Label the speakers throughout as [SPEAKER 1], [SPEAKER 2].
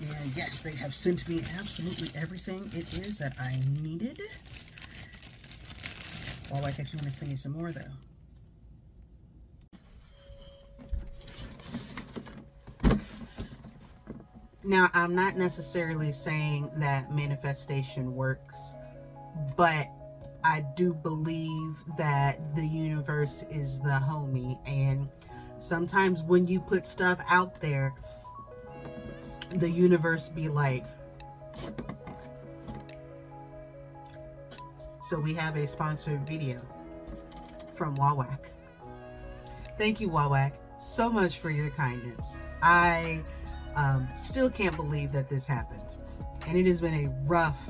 [SPEAKER 1] And yes, they have sent me absolutely everything it is that I needed. Well, like if you want to send me some more though. Now, I'm not necessarily saying that manifestation works, but I do believe that the universe is the homie. And sometimes when you put stuff out there, the universe be like. So we have a sponsored video from Wawak. Thank you, Wawak, so much for your kindness. I still can't believe that this happened. And it has been a rough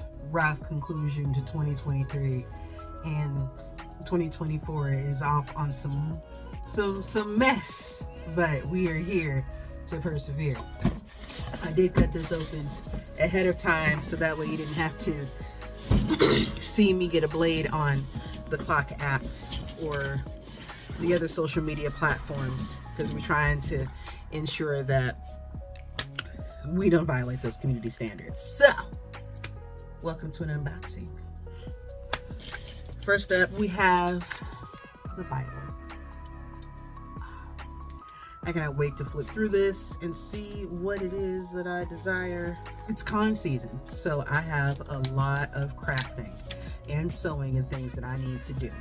[SPEAKER 1] conclusion to 2023. And 2024 is off on some mess. But we are here to persevere. I did cut this open ahead of time so that way you didn't have to see me get a blade on the Clock app or the other social media platforms, because we're trying to ensure that we don't violate those community standards. So, welcome to an unboxing. First up, we have the Bible. I cannot wait to flip through this and see what it is that I desire. It's con season, so I have a lot of crafting and sewing and things that I need to do.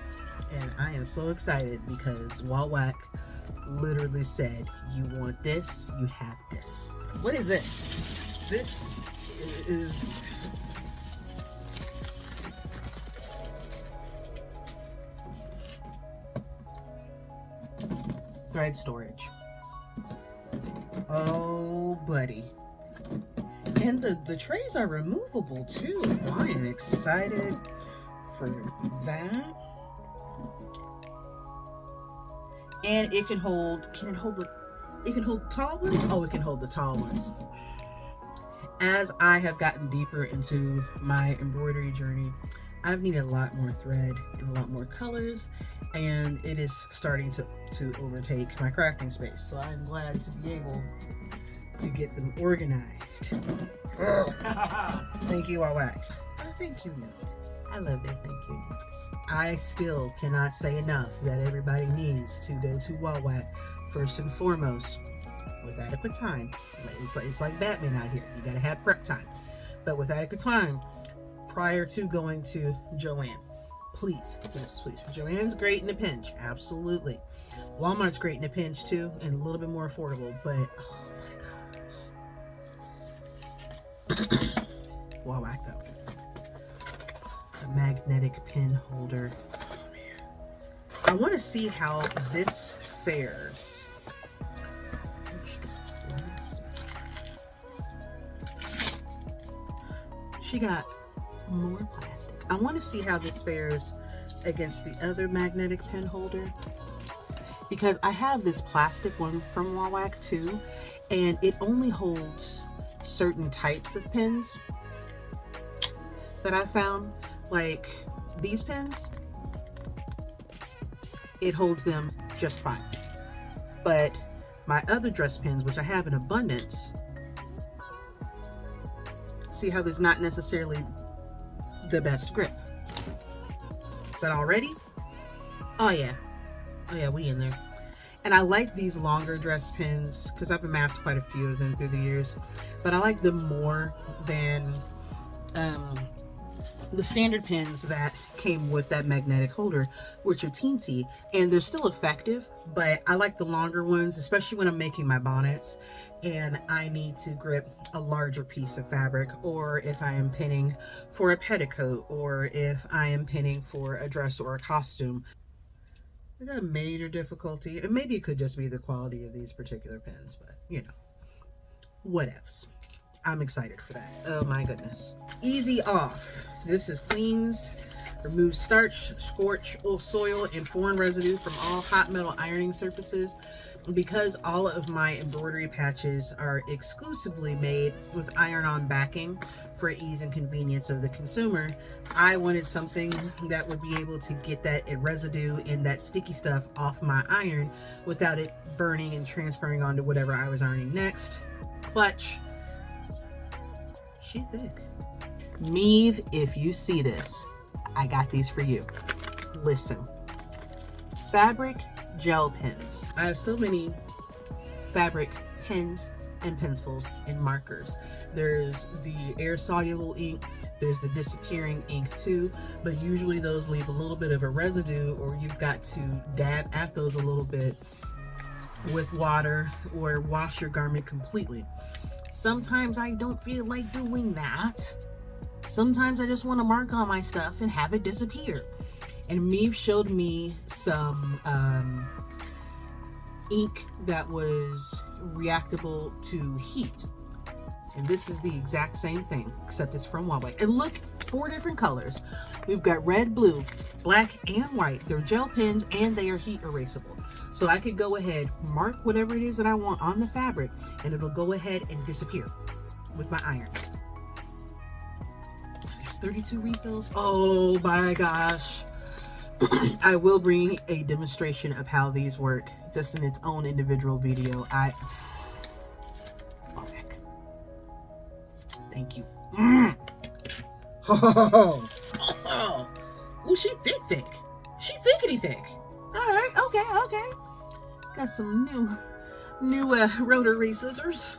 [SPEAKER 1] And I am so excited because Wawak literally said, you want this, you have this. What is this? This is thread storage. Oh, buddy. And the trays are removable too. I am excited for that. And it can hold, it can hold the tall ones? Oh, it can hold the tall ones. As I have gotten deeper into my embroidery journey, I've needed a lot more thread and a lot more colors, and it is starting to overtake my crafting space. So I'm glad to be able to get them organized. Thank you, Wawak. Oh, thank you, note. I love their thank you notes. I still cannot say enough that everybody needs to go to Wawak first and foremost with adequate time. It's like Batman out here. You gotta have prep time. But with adequate time, prior to going to Joann, please. Joann's great in a pinch, absolutely. Walmart's great in a pinch too, and a little bit more affordable, but oh my gosh. Wawak though. A magnetic pen holder. Oh man. I want to see how this fares. She got more plastic. I want to see how this fares against the other magnetic pen holder, because I have this plastic one from Wawak too, and it only holds certain types of pens that I found. Like these pens, it holds them just fine. But my other dress pens, which I have in abundance, see how there's not necessarily the best grip. But already, oh yeah, we in there. And I like these longer dress pins because I've amassed quite a few of them through the years, but I like them more than the standard pins that came with that magnetic holder, which are teensy, and they're still effective, but I like the longer ones, especially when I'm making my bonnets and I need to grip a larger piece of fabric, or if I am pinning for a petticoat, or if I am pinning for a dress or a costume. I got a major difficulty, and maybe it could just be the quality of these particular pens, but you know, whatevs. I'm excited for that. Oh my goodness. Easy off. This is cleans, removes starch, scorch, soil, and foreign residue from all hot metal ironing surfaces. Because all of my embroidery patches are exclusively made with iron-on backing for ease and convenience of the consumer, I wanted something that would be able to get that residue and that sticky stuff off my iron without it burning and transferring onto whatever I was ironing next. Clutch. she thick. Meave, if you see this, I got these for you. Listen, fabric gel pens. I have so many fabric pens and pencils and markers. There's the air soluble ink, there's the disappearing ink too, but usually those leave a little bit of a residue, or you've got to dab at those a little bit with water or wash your garment completely. Sometimes I don't feel like doing that. Sometimes I just want to mark on my stuff and have it disappear. And Meave showed me some ink that was reactable to heat. And this is the exact same thing, except it's from Huawei. And look, 4 different colors. We've got red, blue, black, and white. They're gel pens and they are heat erasable. So I could go ahead, mark whatever it is that I want on the fabric, and it'll go ahead and disappear with my iron. There's 32 refills. Oh my gosh. I will bring a demonstration of how these work just in its own individual video. Thank you. Oh, she thick. She thickety thick. All right, okay. Got some new rotary scissors,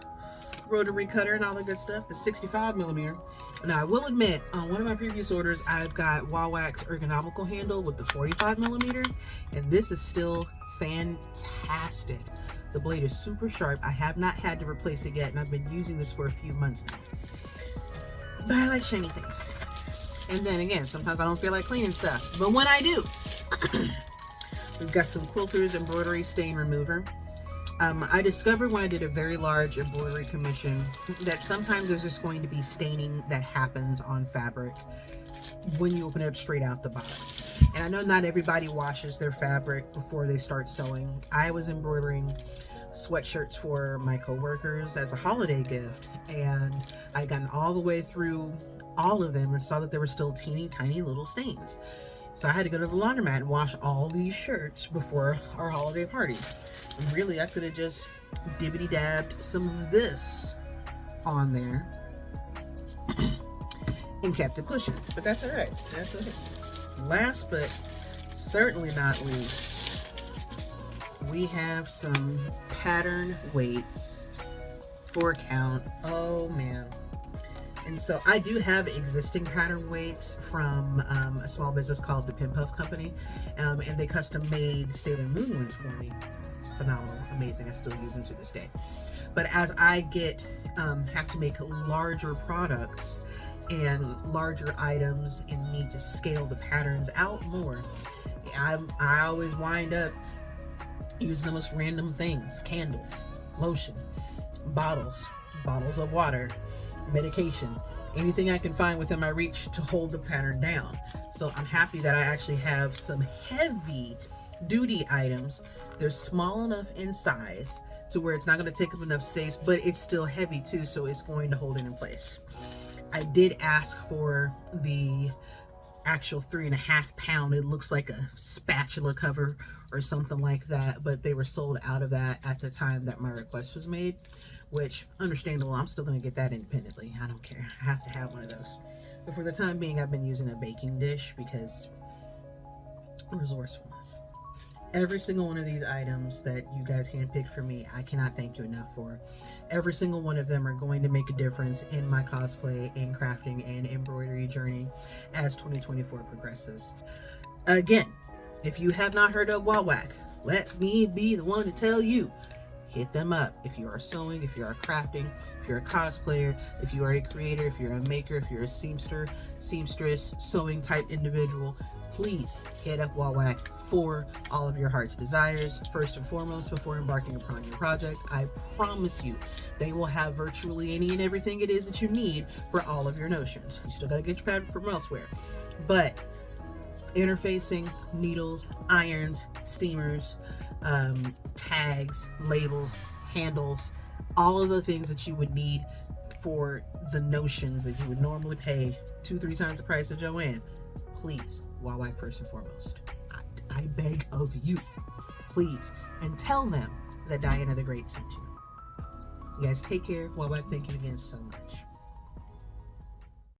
[SPEAKER 1] rotary cutter, and all the good stuff. The 65 millimeter. Now I will admit, on one of my previous orders, I've got Huawei's ergonomical handle with the 45 millimeter, and this is still fantastic. The blade is super sharp. I have not had to replace it yet, and I've been using this for a few months now. But I like shiny things. And then again, sometimes I don't feel like cleaning stuff. But when I do, we've got some Quilter's embroidery stain remover. I discovered when I did a very large embroidery commission that sometimes there's just going to be staining that happens on fabric when you open it up straight out the box. And I know not everybody washes their fabric before they start sewing. I was embroidering sweatshirts for my coworkers as a holiday gift, and I'd gotten all the way through all of them and saw that there were still teeny tiny little stains. So I had to go to the laundromat and wash all these shirts before our holiday party. And really, I could have just dibbity dabbed some of this on there and kept it pushing, but that's all right. That's okay. Last but certainly not least, we have some pattern weights for count. Oh man. And so I do have existing pattern weights from a small business called the Pin Puff Company, and they custom made Sailor Moon ones for me. Phenomenal, amazing. I still use them to this day. But as I have to make larger products and larger items and need to scale the patterns out more, I always wind up using the most random things: candles, lotion, bottles of water, medication, anything I can find within my reach to hold the pattern down. So I'm happy that I actually have some heavy duty items. They're small enough in size to where it's not going to take up enough space, but it's still heavy too, so it's going to hold it in place. I did ask for the actual 3.5 pound, it looks like a spatula cover or something like that, but they were sold out of that at the time that my request was made, which understandable. I'm still going to get that independently. I don't care. I have to have one of those. But for the time being, I've been using a baking dish because resourcefulness. Every single one of these items that you guys handpicked for me, I cannot thank you enough for. Every single one of them are going to make a difference in my cosplay and crafting and embroidery journey as 2024 progresses. Again, if you have not heard of Huawei, let me be the one to tell you. Hit them up if you are sewing, if you are crafting, if you're a cosplayer, if you are a creator, if you're a maker, if you're a seamstress, sewing type individual. Please hit up Huawei for all of your heart's desires. First and foremost, before embarking upon your project, I promise you they will have virtually any and everything it is that you need for all of your notions. You still gotta get your fabric from elsewhere, but interfacing, needles, irons, steamers, tags, labels, handles, all of the things that you would need for the notions that you would normally pay 2-3 times the price of Joanne. Please, Huawei first and foremost. I beg of you, please, and tell them that Diana the Great sent you. You guys take care. Huawei, thank you again so much.